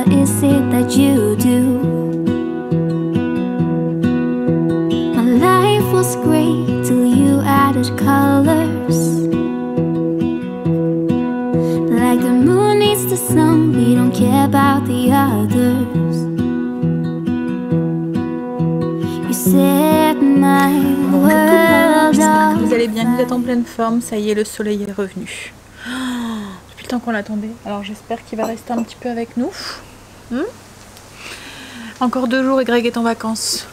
what is it that you do? My life was great till you added colors. Like the moon needs the sun, we don't care about the others. You set my world J'espère que vous on allez bien, vous êtes en pleine forme, ça y est, le soleil est revenu. Depuis le temps qu'on l'attendait, alors j'espère qu'il va rester un petit peu avec nous. Encore 2 jours et Greg est en vacances.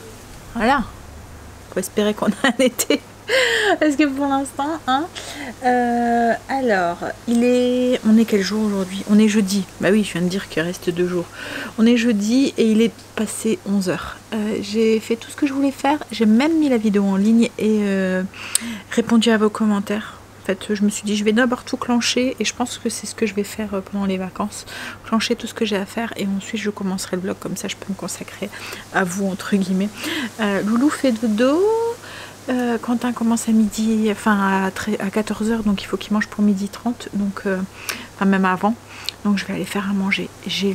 Voilà, faut espérer qu'on a un été. Parce que pour l'instant, hein, alors, on est quel jour aujourd'hui? On est jeudi. Bah oui, je viens de dire qu'il reste 2 jours. On est jeudi et il est passé 11 h. J'ai fait tout ce que je voulais faire. J'ai même mis la vidéo en ligne et répondu à vos commentaires. En fait, je me suis dit, je vais d'abord tout clencher et je pense que c'est ce que je vais faire pendant les vacances. Clencher tout ce que j'ai à faire et ensuite je commencerai le vlog. Comme ça, je peux me consacrer à vous, entre guillemets. Loulou fait dodo. Quentin commence à midi, enfin à 14 h, donc il faut qu'il mange pour 12h30, donc enfin même avant. Donc je vais aller faire à manger. J'ai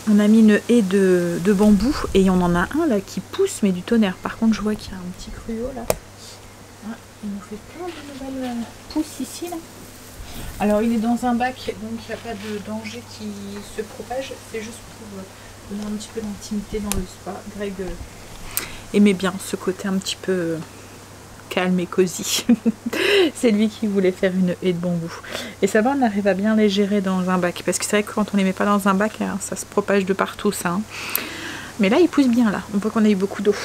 on a mis une haie de bambou et on en a un là qui pousse, mais du tonnerre. Par contre, je vois qu'il y a un petit cruau là. Ah, il nous fait plein de nouvelles pousses ici là. Alors il est dans un bac, donc il n'y a pas de danger qui se propage. C'est juste pour donner un petit peu d'intimité dans le spa. Greg aimait bien ce côté un petit peu calme et cosy. C'est lui qui voulait faire une haie de bambou. Et ça va, on arrive à bien les gérer dans un bac. Parce que c'est vrai que quand on les met pas dans un bac, hein, ça se propage de partout ça. Hein. Mais là, il pousse bien là. On voit qu'on a eu beaucoup d'eau.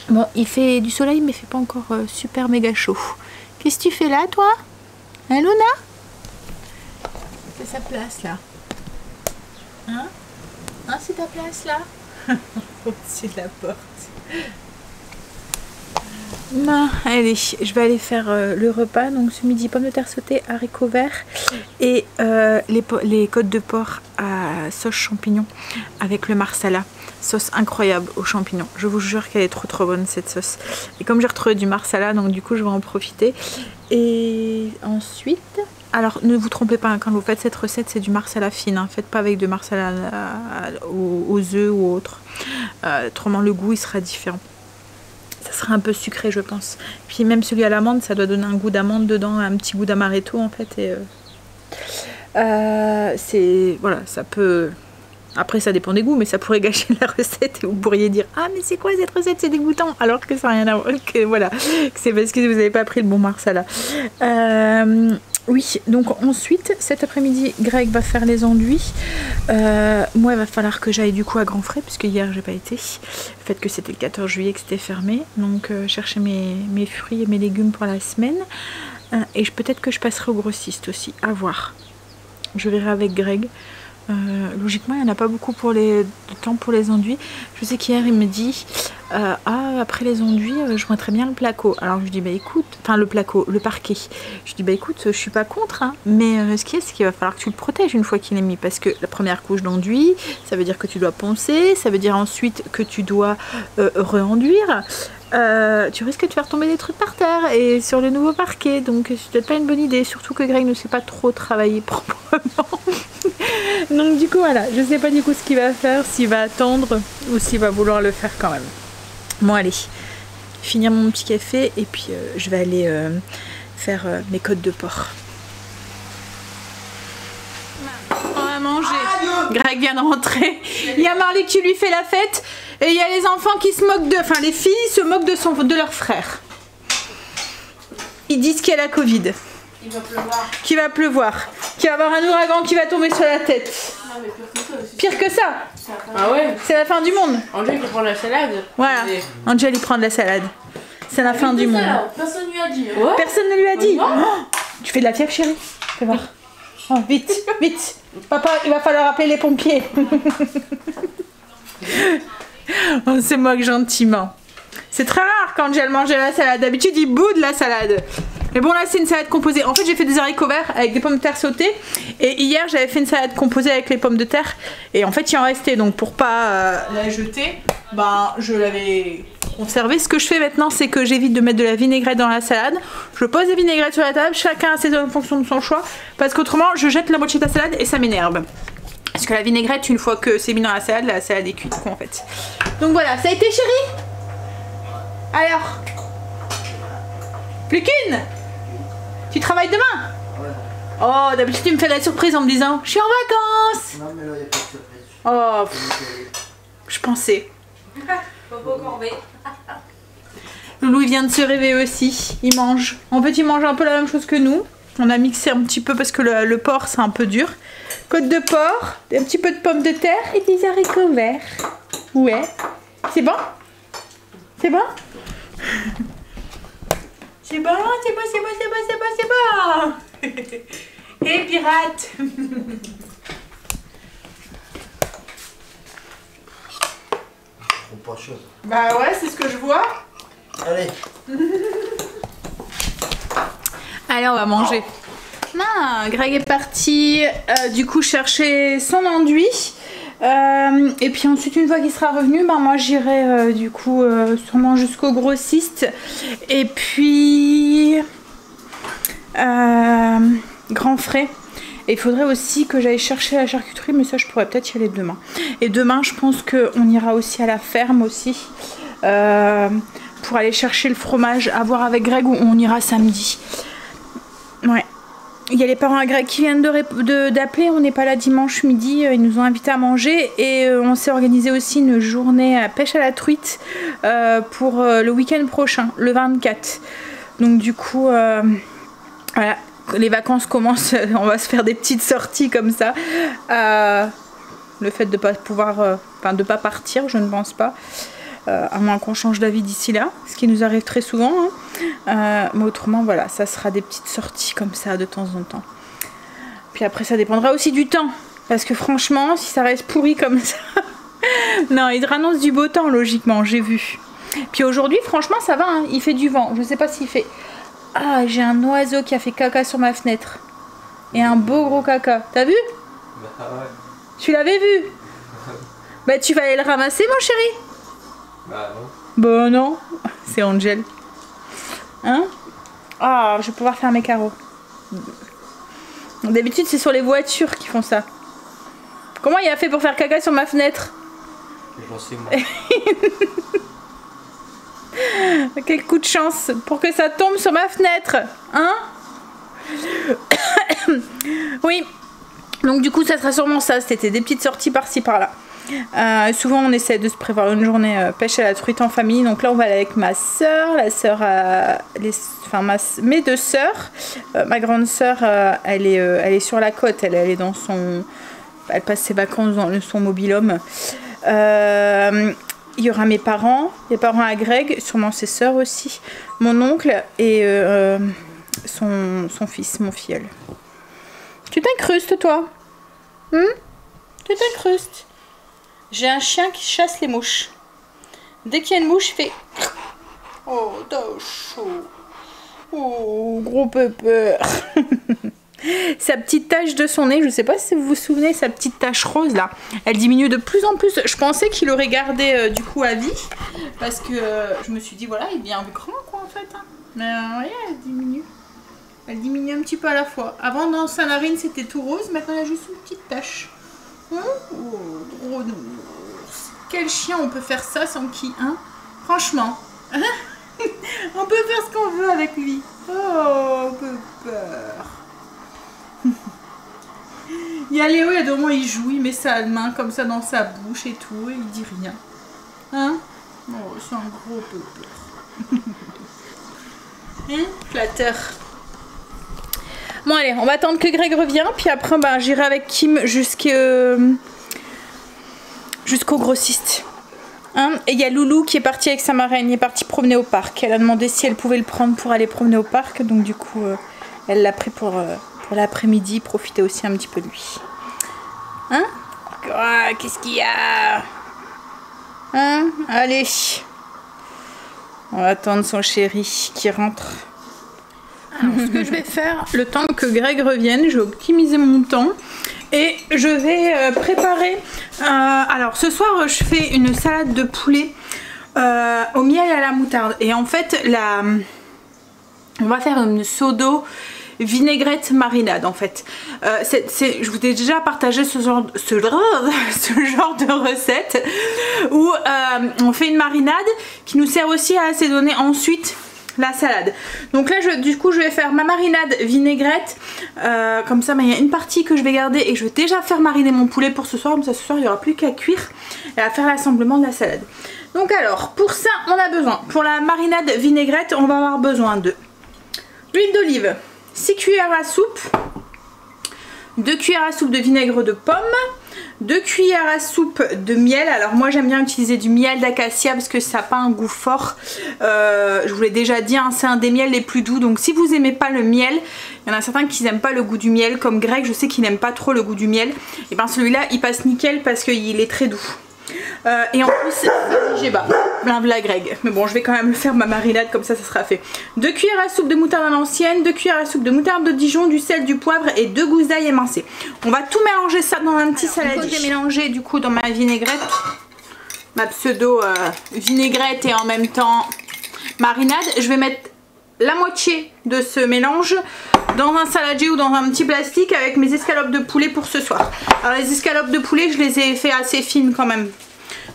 Bon, il fait du soleil, mais il fait pas encore super méga chaud. Qu'est-ce que tu fais là, toi? Hein, Luna? C'est sa place là. Hein? Hein, c'est ta place là? Au-dessus de la porte. Non, allez, je vais aller faire le repas. Donc ce midi, pommes de terre sautées, haricots verts et les côtes de porc à sauce champignon avec le marsala. Sauce incroyable aux champignons. Je vous jure qu'elle est trop bonne cette sauce. Et comme j'ai retrouvé du marsala, donc du coup je vais en profiter. Et ensuite... Alors ne vous trompez pas, hein, quand vous faites cette recette, c'est du marsala fine, hein. Faites pas avec de marsala aux œufs ou autre. Autrement le goût il sera différent. Ça sera un peu sucré je pense. Puis même celui à l'amande, ça doit donner un goût d'amande dedans, un petit goût d'amaretto en fait. Et c'est voilà, ça peut... Après ça dépend des goûts, mais ça pourrait gâcher la recette et vous pourriez dire ah mais c'est quoi cette recette, c'est dégoûtant, alors que ça n'a rien à voir, que voilà, c'est parce que vous n'avez pas pris le bon marsala. Oui, donc ensuite cet après-midi Greg va faire les enduits. Moi il va falloir que j'aille du coup à Grand Frais puisque hier j'ai pas été. Le fait que c'était le 14 juillet que c'était fermé, donc chercher mes fruits et mes légumes pour la semaine. Et peut-être que je passerai au grossiste aussi, à voir. Je verrai avec Greg. Logiquement il n'y en a pas beaucoup pour de temps pour les enduits. Je sais qu'hier il me dit après les enduits je mettrais bien le placo. Alors je dis bah écoute, enfin le placo, le parquet. Je dis bah écoute, je suis pas contre hein, mais ce qu'il y a c'est qu'il va falloir que tu le protèges une fois qu'il est mis, parce que la première couche d'enduit ça veut dire que tu dois poncer, ça veut dire ensuite que tu dois re-enduire. Tu risques de faire tomber des trucs par terre et sur le nouveau parquet, donc c'est peut-être pas une bonne idée, surtout que Greg ne sait pas trop travailler proprement. Donc du coup voilà, je sais pas du coup ce qu'il va faire, s'il va attendre ou s'il va vouloir le faire quand même. Bon allez, finir mon petit café et puis je vais aller faire mes côtes de porc. On va manger. Greg vient de rentrer. Il y a Marley qui lui fait la fête. Et il y a les enfants qui se moquent enfin les filles se moquent de leur frère. Ils disent qu'il y a la Covid. Il va pleuvoir. Qu'il va pleuvoir. Qu'il va y avoir un ouragan qui va tomber sur la tête. Ah, mais pire que ça. Ah ouais. C'est la fin du monde. Angèle qui prend la salade. Voilà. Angèle il prend de la salade. C'est la fin du monde. Personne ne lui a dit. Ouais. Personne ne lui a dit. Oh, tu fais de la fièvre chérie. Fais voir. Oh, vite, vite. Papa, il va falloir appeler les pompiers. On se moque gentiment. C'est très rare quand Angèle mange de la salade. D'habitude, il boude la salade. Mais bon, là, c'est une salade composée. En fait, j'ai fait des haricots verts avec des pommes de terre sautées. Et hier, j'avais fait une salade composée avec les pommes de terre. Et en fait, il en restait. Donc, pour pas la jeter, ben, je l'avais conserver. Ce que je fais maintenant, c'est que j'évite de mettre de la vinaigrette dans la salade. Je pose des vinaigrettes sur la table, chacun assaisonne en fonction de son choix, parce qu'autrement je jette la moitié de la salade et ça m'énerve. Parce que la vinaigrette, une fois que c'est mis dans la salade est cuite en fait. Donc voilà, ça a été chérie? Alors? Plus qu'une? Tu travailles demain? Ouais. Oh, d'habitude tu me fais la surprise en me disant je suis en vacances. Non mais là il n'y a pas de surprise. Oh, je pensais. Bobo corvée. Loulou il vient de se réveiller aussi, il mange. En fait il mange un peu la même chose que nous. On a mixé un petit peu parce que le porc c'est un peu dur. Côte de porc, un petit peu de pommes de terre et des haricots verts. Ouais. C'est bon? C'est bon? C'est bon, c'est bon, c'est bon, c'est bon, c'est bon, c'est bon. Et pirate. Trop pas chose. Bah ouais, c'est ce que je vois. Allez. Allez, on va manger. Ah, Greg est parti du coup chercher son enduit. Et puis ensuite, une fois qu'il sera revenu, ben moi j'irai du coup sûrement jusqu'au grossiste. Et puis Grand Frais. Et il faudrait aussi que j'aille chercher la charcuterie, mais ça je pourrais peut-être y aller demain. Et demain je pense qu'on ira aussi à la ferme aussi. Pour aller chercher le fromage, à voir avec Greg, où on ira samedi. Ouais. Il y a les parents à Greg qui viennent d'appeler, on n'est pas là dimanche midi, ils nous ont invités à manger et on s'est organisé aussi une journée à pêche à la truite pour le week-end prochain, le 24. Donc du coup, voilà, les vacances commencent, on va se faire des petites sorties comme ça. Le fait de pas pouvoir, enfin de pas partir, je ne pense pas. À moins qu'on change d'avis d'ici là, ce qui nous arrive très souvent. Hein. Mais autrement, voilà, ça sera des petites sorties comme ça de temps en temps. Puis après, ça dépendra aussi du temps. Parce que franchement, si ça reste pourri comme ça... Non, il annonce du beau temps, logiquement, j'ai vu. Puis aujourd'hui, franchement, ça va, hein, il fait du vent. Je sais pas s'il fait... Ah, j'ai un oiseau qui a fait caca sur ma fenêtre. Et un beau gros caca. T'as vu? Bah ouais. Tu l'avais vu? Bah tu vas aller le ramasser, mon chéri? Bah non. Bon non, c'est Angel. Hein? Ah, je vais pouvoir faire mes carreaux. D'habitude c'est sur les voitures qui font ça. Comment il a fait pour faire caca sur ma fenêtre? J'en sais moi. Quel coup de chance pour que ça tombe sur ma fenêtre. Hein? Oui. Donc du coup ça sera sûrement ça, c'était des petites sorties par-ci par-là. Souvent on essaie de se prévoir une journée pêche à la truite en famille. Donc là on va aller avec ma soeur, mes deux sœurs. Ma grande soeur elle est sur la côte, elle est dans son... Elle passe ses vacances dans son mobil-home. Il y aura mes parents, les parents à Greg, sûrement ses sœurs aussi, mon oncle et son fils, mon filleul. Tu t'incrustes toi? Tu t'incrustes? J'ai un chien qui chasse les mouches. Dès qu'il y a une mouche, il fait... Oh, t'as chaud. Oh, gros peur. Sa petite tache de son nez, je sais pas si vous vous souvenez, sa petite tache rose là, elle diminue de plus en plus. Je pensais qu'il aurait gardé du coup à vie. Parce que je me suis dit, voilà, il devient grand quoi en fait. Hein. Mais ouais, elle diminue. Elle diminue un petit peu à la fois. Avant, dans sa narine, c'était tout rose. Maintenant, il y a juste une petite tache. Oh, gros nounours. Quel chien on peut faire ça sans qui, hein? Franchement. On peut faire ce qu'on veut avec lui. Oh, peu peur. Il y a Léo, il y a des moments il joue, il met sa main comme ça dans sa bouche et tout, et il dit rien. Hein? Oh, c'est un gros peu peur. Hein? Flatteur. Bon allez, on va attendre que Greg revienne, puis après bah, j'irai avec Kim jusqu'au grossiste. Hein? Et il y a Loulou qui est partie avec sa marraine, elle est partie promener au parc. Elle a demandé si elle pouvait le prendre pour aller promener au parc, donc du coup elle l'a pris pour l'après-midi, profiter aussi un petit peu de lui. Hein? Oh, qu'est-ce qu'il y a? Hein? Allez. On va attendre son chéri qui rentre. Alors, ce que je vais faire, le temps que Greg revienne, je vais optimiser mon temps et je vais préparer... alors, ce soir, je fais une salade de poulet au miel et à la moutarde. Et en fait, on va faire une seau d'eau vinaigrette marinade en fait. Je vous ai déjà partagé ce genre de recette où on fait une marinade qui nous sert aussi à assaisonner ensuite la salade. Donc là du coup je vais faire ma marinade vinaigrette comme ça, il y a une partie que je vais garder et je vais déjà faire mariner mon poulet pour ce soir, comme ça ce soir il n'y aura plus qu'à cuire et à faire l'assemblement de la salade. Donc alors pour ça on a besoin, pour la marinade vinaigrette on va avoir besoin de l'huile d'olive, 6 cuillères à soupe, 2 cuillères à soupe de vinaigre de pomme, 2 cuillères à soupe de miel. Alors moi j'aime bien utiliser du miel d'acacia parce que ça n'a pas un goût fort. Je vous l'ai déjà dit, hein, c'est un des miels les plus doux. Donc si vous n'aimez pas le miel, il y en a certains qui n'aiment pas le goût du miel. Comme Greg, je sais qu'il n'aime pas trop le goût du miel. Et bien celui-là il passe nickel parce qu'il est très doux. Et en plus, j'ai bas, la Greg. Mais bon, je vais quand même faire ma marinade, comme ça, ça sera fait. 2 cuillères à soupe de moutarde à l'ancienne, 2 cuillères à soupe de moutarde de Dijon, du sel, du poivre et 2 gousses d'ail émincées. On va tout mélanger ça dans un petit saladier. J'ai mélangé du coup dans ma vinaigrette, ma pseudo vinaigrette et en même temps marinade. Je vais mettre la moitié de ce mélange dans un saladier ou dans un petit plastique avec mes escalopes de poulet pour ce soir. Alors les escalopes de poulet, je les ai fait assez fines quand même.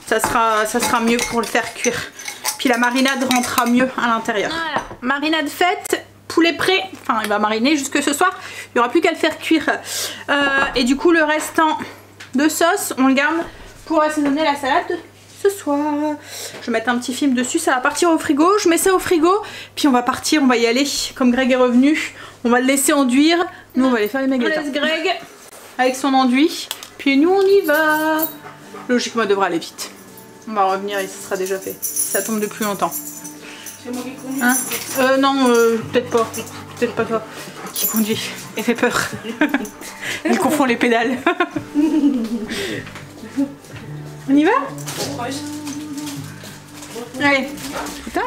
Ça sera mieux pour le faire cuire. Puis la marinade rentrera mieux à l'intérieur. Voilà, marinade faite, poulet prêt. Enfin, il va mariner jusque ce soir. Il n'y aura plus qu'à le faire cuire. Et du coup, le restant de sauce, on le garde pour assaisonner la salade ce soir. Je vais mettre un petit film dessus, ça va partir au frigo. Je mets ça au frigo, puis on va partir, on va y aller. Comme Greg est revenu, on va le laisser enduire. Nous, on va aller faire les maguettes. On laisse Greg avec son enduit, puis nous, on y va. Logiquement, ça devrait aller vite. On va revenir et ça sera déjà fait. Ça tombe depuis longtemps. C'est moi qui conduis. Hein non, peut-être pas. Peut-être pas toi qui conduit. Elle fait peur. Elle confond les pédales. On y va? Allez. Putain,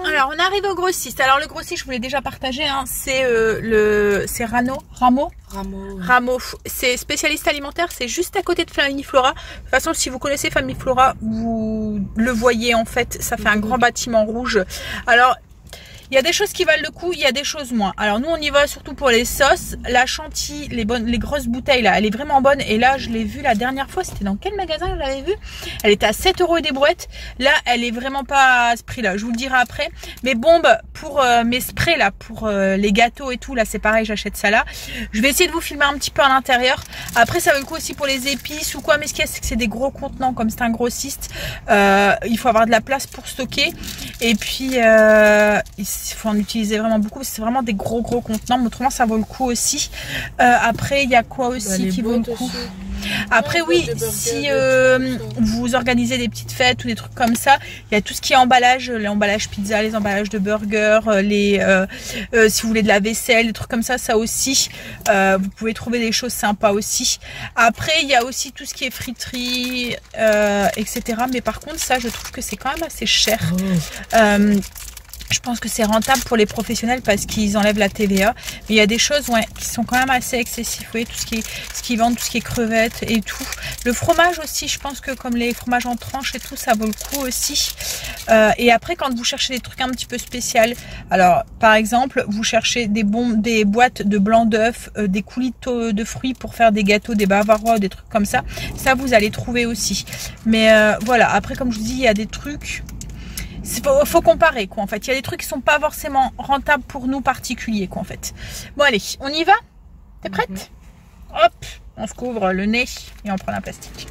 alors on arrive au grossiste. Alors le grossiste, je vous l'ai déjà partagé, hein, c'est Rameau. C'est spécialiste alimentaire, c'est juste à côté de Famiflora. De toute façon, si vous connaissez Famiflora, vous le voyez en fait, ça fait un grand bâtiment rouge. Alors il y a des choses qui valent le coup, il y a des choses moins. Alors nous on y va surtout pour les sauces. La Chantilly, les grosses bouteilles là, elle est vraiment bonne. Et là je l'ai vue la dernière fois, c'était dans quel magasin je l'avais vue? Elle était à 7 € et des brouettes. Là elle est vraiment pas à ce prix là, je vous le dirai après. Mais bombe pour mes sprays là, pour les gâteaux et tout, là c'est pareil, j'achète ça là. Je vais essayer de vous filmer un petit peu à l'intérieur. Après ça vaut le coup aussi pour les épices ou quoi. Mais ce qu'il y a, c'est que c'est des gros contenants, comme c'est un grossiste. Il faut avoir de la place pour stocker. Et puis il faut en utiliser vraiment beaucoup, c'est vraiment des gros contenants, mais autrement ça vaut le coup aussi. Après il y a quoi aussi qui vaut le coup aussi. Après oui, si vous organisez des petites fêtes ou des trucs comme ça, il y a tout ce qui est emballage, les emballages pizza, les emballages de burgers, si vous voulez de la vaisselle, des trucs comme ça, ça aussi, vous pouvez trouver des choses sympas aussi. Après il y a aussi tout ce qui est friterie, etc. Mais par contre ça je trouve que c'est quand même assez cher. Je pense que c'est rentable pour les professionnels parce qu'ils enlèvent la TVA. Mais il y a des choses qui sont quand même assez excessives. Vous voyez, tout ce qui vendent, tout ce qui est crevettes et tout. Le fromage aussi, je pense que comme les fromages en tranches et tout, ça vaut le coup aussi. Et après, quand vous cherchez des trucs un petit peu spéciaux, alors par exemple, vous cherchez des boîtes de blanc d'œuf, des coulis de fruits pour faire des gâteaux, des bavarois, des trucs comme ça. Ça, vous allez trouver aussi. Mais voilà, après, comme je vous dis, il y a des trucs... Faut comparer quoi en fait. Il y a des trucs qui sont pas forcément rentables pour nous particuliers quoi en fait. Bon allez, on y va? T'es prête? Hop, on se couvre le nez et on prend un plastique.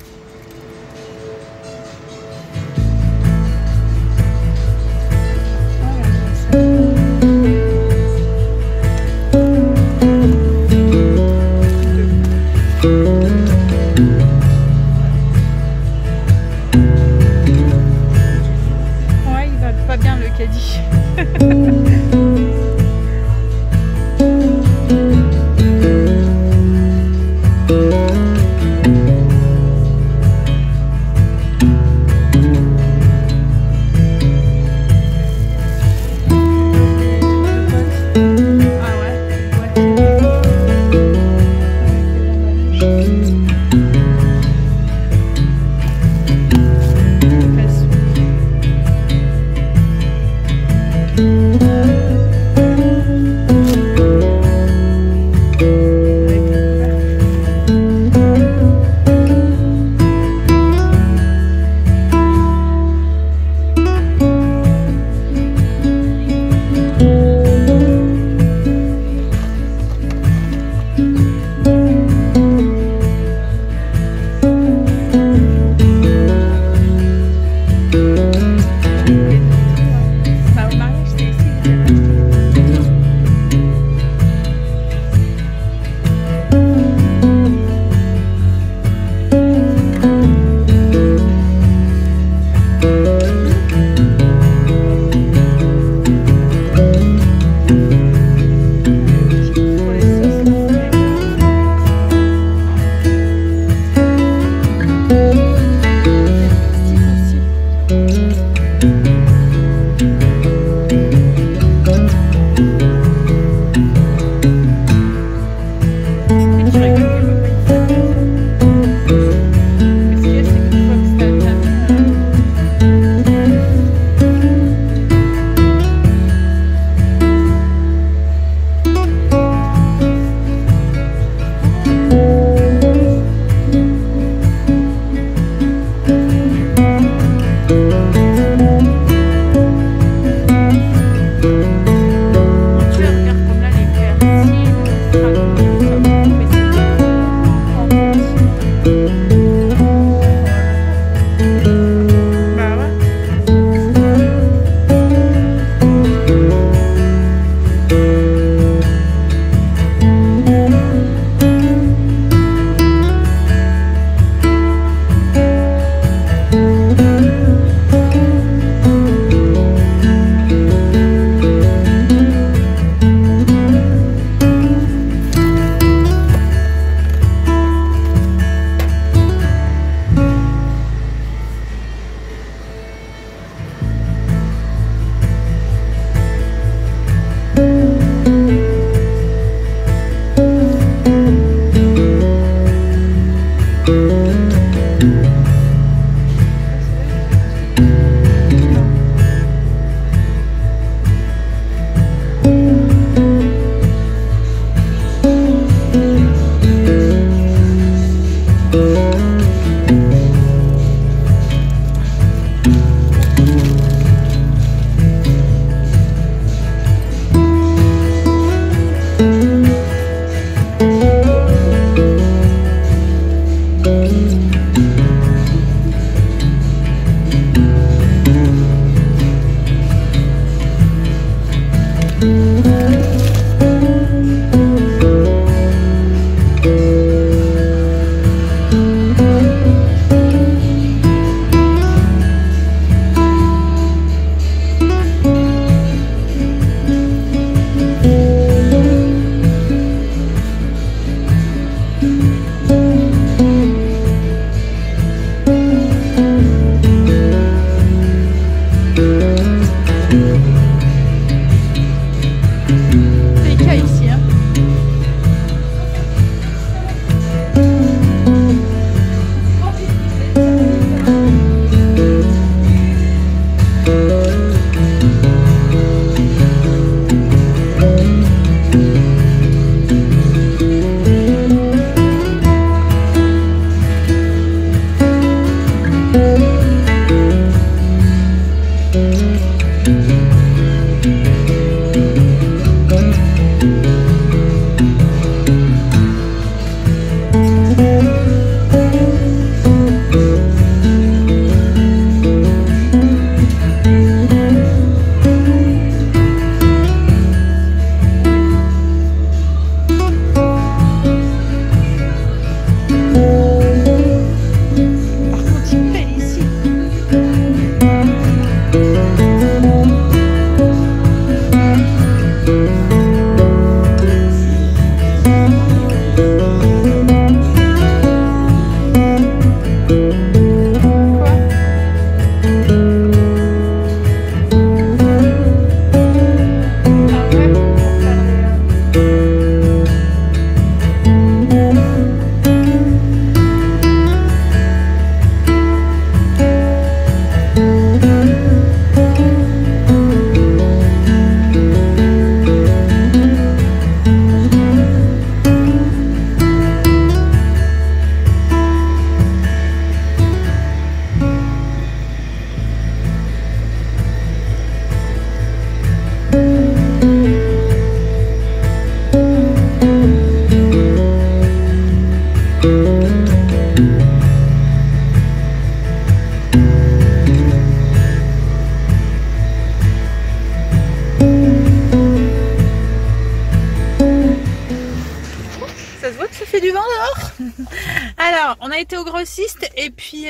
Alors, on a été au grossiste et puis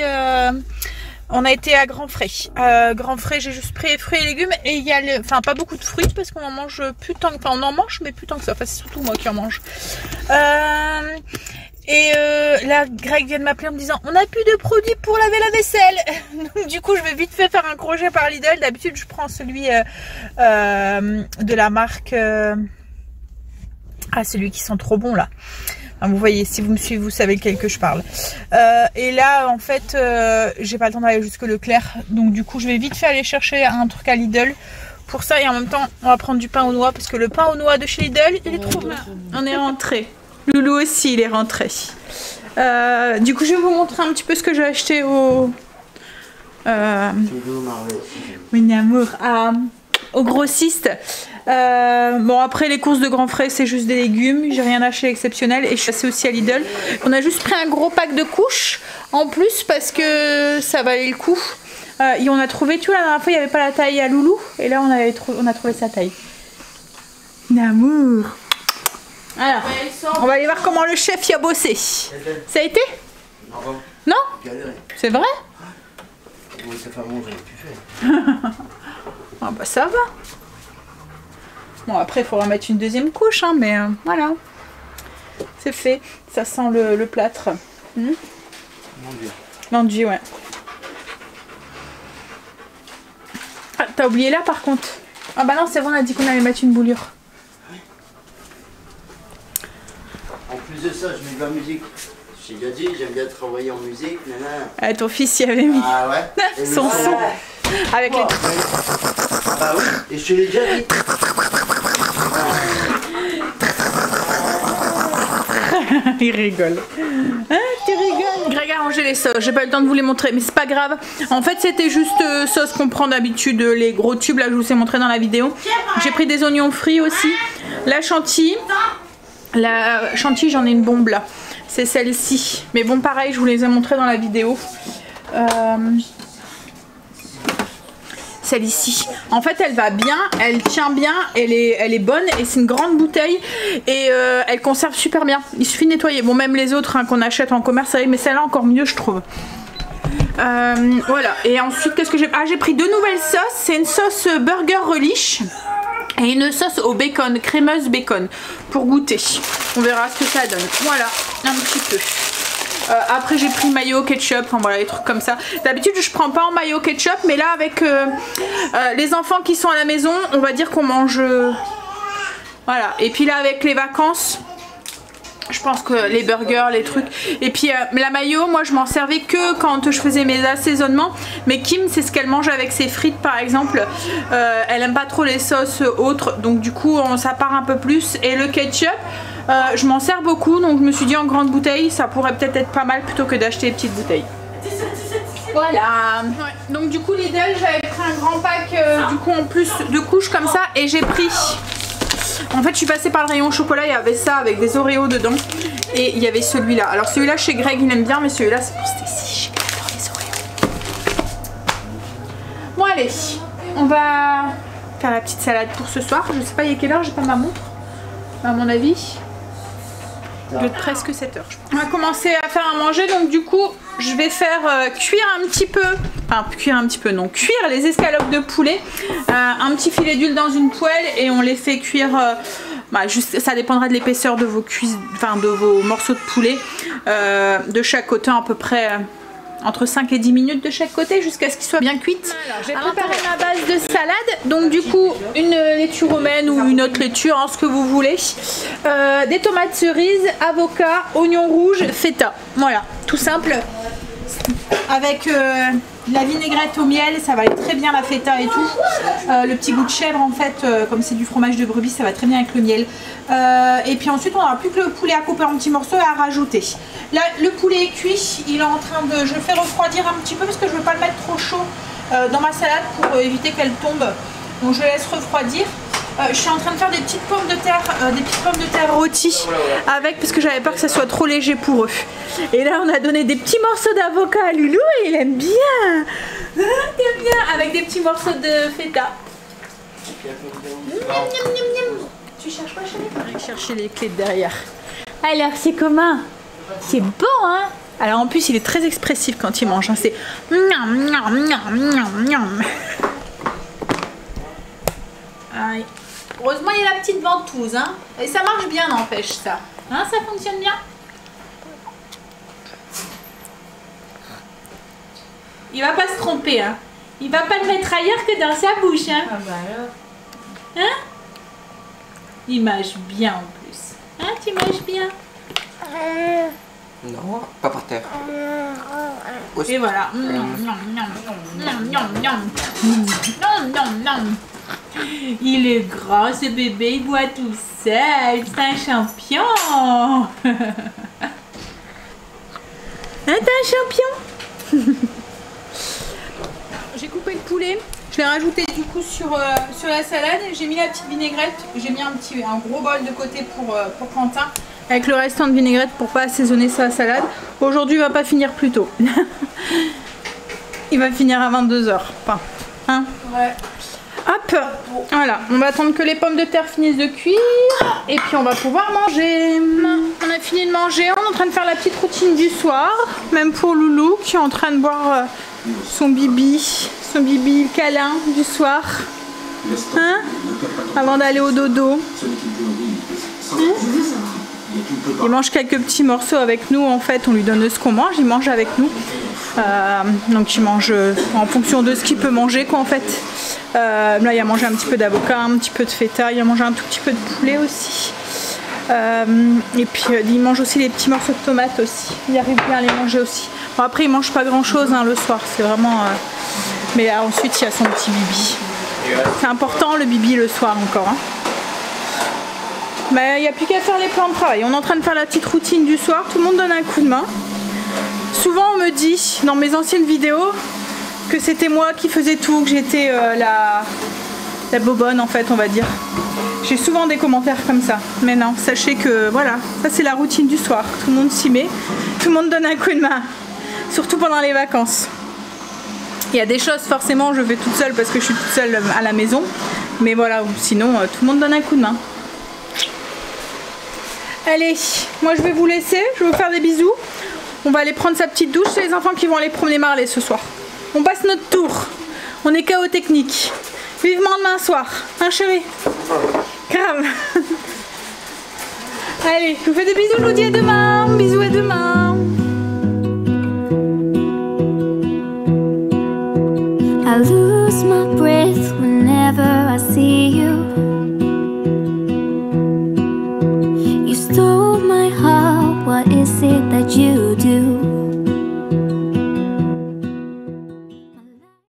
on a été à Grand Frais. Grand Frais, j'ai juste pris fruits et légumes et il y a enfin pas beaucoup de fruits parce qu'on en mange plus tant que, enfin on en mange mais plus tant que ça. Enfin c'est surtout moi qui en mange. Là, Greg vient de m'appeler en me disant on n'a plus de produits pour laver la vaisselle. Donc, du coup, je vais vite fait faire un crochet par Lidl. D'habitude, je prends celui de la marque. Ah, celui qui sent trop bon là. Enfin, vous voyez, si vous me suivez, vous savez lequel que je parle. Et là, en fait, j'ai pas le temps d'aller jusque Leclerc. Donc, du coup, je vais vite fait aller chercher un truc à Lidl. Pour ça, et en même temps, on va prendre du pain aux noix parce que le pain aux noix de chez Lidl, il est trop bien. On est rentré. Loulou aussi, il est rentré. Du coup, je vais vous montrer un petit peu ce que j'ai acheté au... mon amour, au grossiste. Bon, après les courses de Grand Frais, c'est juste des légumes. J'ai rien acheté exceptionnel. Et je suis passée aussi à Lidl. On a juste pris un gros pack de couches en plus parce que ça valait le coup. Et on a trouvé, tu vois, la dernière fois, il n'y avait pas la taille à Loulou. Et là, on a trouvé sa taille. L'amour. Alors, on va aller voir comment le chef y a bossé. Ça a été? Non? C'est vrai? Oui, ça fait un moment que j'en ai plus fait. Ah bah ça va. Bon, après il faudra mettre une deuxième couche, hein, mais voilà. C'est fait. Ça sent le plâtre. L'enduit, ouais. Ah, t'as oublié là par contre. Ah bah non, c'est vrai, on a dit qu'on allait mettre une boulure. En plus de ça, je mets de la musique. J'ai déjà dit, j'aime bien travailler en musique. Ah, ton fils y avait mis. Ah ouais. Son son. Avec les... Bah oui, et je te l'ai déjà dit. Il rigole. Hein, tu rigoles. Greg a rangé les sauces. J'ai pas eu le temps de vous les montrer, mais c'est pas grave. En fait, c'était juste sauce qu'on prend d'habitude, les gros tubes là, je vous ai montré dans la vidéo. J'ai pris des oignons frits aussi. La chantilly. La chantilly, j'en ai une bombe là. C'est celle-ci. Mais bon, pareil, je vous les ai montrés dans la vidéo. Celle ici. En fait, elle va bien, elle tient bien, elle est bonne et c'est une grande bouteille et elle conserve super bien. Il suffit de nettoyer. Bon, même les autres hein, qu'on achète en commerce, mais celle-là encore mieux, je trouve. Voilà. Et ensuite, qu'est-ce que j'ai... Ah, j'ai pris deux nouvelles sauces. C'est une sauce burger relish et une sauce au bacon, crémeuse bacon, pour goûter. On verra ce que ça donne. Voilà, un petit peu. Après j'ai pris mayo, ketchup, enfin voilà, les trucs comme ça. D'habitude je prends pas en mayo, ketchup, mais là avec les enfants qui sont à la maison, on va dire qu'on mange... voilà, et puis là avec les vacances, je pense que les burgers, les trucs... Et puis la mayo, moi je m'en servais que quand je faisais mes assaisonnements. Mais Kim, c'est ce qu'elle mange avec ses frites par exemple. Elle aime pas trop les sauces autres, donc du coup ça part un peu plus. Et le ketchup... je m'en sers beaucoup, donc je me suis dit en grande bouteille ça pourrait peut-être être pas mal plutôt que d'acheter des petites bouteilles. Voilà. Ouais. Donc du coup Lidl, j'avais pris un grand pack du coup en plus de couches comme ça et j'ai pris... En fait je suis passée par le rayon chocolat, il y avait ça avec des Oreos dedans et il y avait celui-là. Alors celui-là chez Greg il aime bien, mais celui-là c'est pour Stacy, j'adore les Oreos. Bon allez, on va faire la petite salade pour ce soir. Je sais pas il est quelle heure, j'ai pas ma montre. À mon avis, il doit être presque 7 heures je pense. On va commencer à faire à manger, donc du coup je vais faire cuire un petit peu, enfin cuire un petit peu non, cuire les escalopes de poulet, un petit filet d'huile dans une poêle et on les fait cuire, juste, ça dépendra de l'épaisseur de vos de vos morceaux de poulet, de chaque côté à peu près entre 5 et 10 minutes de chaque côté jusqu'à ce qu'ils soient bien cuites. Alors j'ai préparé ma base de salade, donc du coup une laitue romaine ou une autre laitue, hein, ce que vous voulez, des tomates cerises, avocat, oignons rouges, feta, voilà, tout simple, avec la vinaigrette au miel, ça va aller très bien la feta et tout, le petit goût de chèvre en fait, comme c'est du fromage de brebis, ça va très bien avec le miel. Et puis ensuite on n'aura plus que le poulet à couper en petits morceaux et à rajouter. Là le poulet est cuit, il est en train de... Je le fais refroidir un petit peu parce que je ne veux pas le mettre trop chaud dans ma salade pour éviter qu'elle tombe. Donc je le laisse refroidir. Je suis en train de faire des petites pommes de terre rôties avec, parce que j'avais peur que ça soit trop léger pour eux. Et là on a donné des petits morceaux d'avocat à Loulou et il aime bien. Il aime bien avec des petits morceaux de feta. Tu cherches quoi chérie? Je vais chercher les clés de derrière. Alors c'est comment? C'est bon, hein? Alors en plus, il est très expressif quand il mange. Hein. C'est miam, miam, miam, miam, miam. Aïe. Heureusement, il y a la petite ventouse, hein? Et ça marche bien, n'empêche ça. Hein, ça fonctionne bien? Il va pas se tromper, hein? Il va pas le mettre ailleurs que dans sa bouche, hein? Ah bah alors. Hein? Il mâche bien en plus. Hein, tu mâches bien? Non, pas par terre. Et voilà. Il est grand ce bébé, il boit tout seul. C'est un champion. Hein, t'es un champion. J'ai coupé le poulet. Je l'ai rajouté du coup sur la salade. J'ai mis la petite vinaigrette. J'ai mis un gros bol de côté pour Quentin. Avec le restant de vinaigrette pour pas assaisonner sa salade. Aujourd'hui, il va pas finir plus tôt. Il va finir à 22 h. Enfin, hein? Ouais. Hop, voilà. On va attendre que les pommes de terre finissent de cuire. Et puis on va pouvoir manger. On a fini de manger. On est en train de faire la petite routine du soir. Même pour Loulou qui est en train de boire son bibi câlin du soir. Hein? Avant d'aller au dodo. Hein? Il mange quelques petits morceaux avec nous, en fait, on lui donne ce qu'on mange, il mange avec nous. Donc il mange en fonction de ce qu'il peut manger, quoi, en fait. Là, il a mangé un petit peu d'avocat, un petit peu de feta, il a mangé un tout petit peu de poulet aussi. Et puis il mange aussi les petits morceaux de tomates aussi, il arrive bien à les manger aussi. Bon, après, il mange pas grand chose, hein, le soir, c'est vraiment... Mais là, ensuite, il y a son petit bibi. C'est important le bibi le soir encore, hein. Il n'y a plus qu'à faire les plans de travail. On est en train de faire la petite routine du soir. Tout le monde donne un coup de main. Souvent on me dit dans mes anciennes vidéos que c'était moi qui faisais tout, que j'étais la bobonne en fait, on va dire. J'ai souvent des commentaires comme ça. Mais non, sachez que voilà, ça c'est la routine du soir. Tout le monde s'y met. Tout le monde donne un coup de main. Surtout pendant les vacances. Il y a des choses forcément je fais toute seule parce que je suis toute seule à la maison. Mais voilà, sinon tout le monde donne un coup de main. Allez, moi je vais vous laisser, je vais vous faire des bisous. On va aller prendre sa petite douche, c'est les enfants qui vont aller promener Marley ce soir. On passe notre tour, on est KO technique. Vivement demain soir, hein chérie? Grave. Allez, je vous fais des bisous, je vous dis à demain. Bisous, à demain. I lose my breath whenever I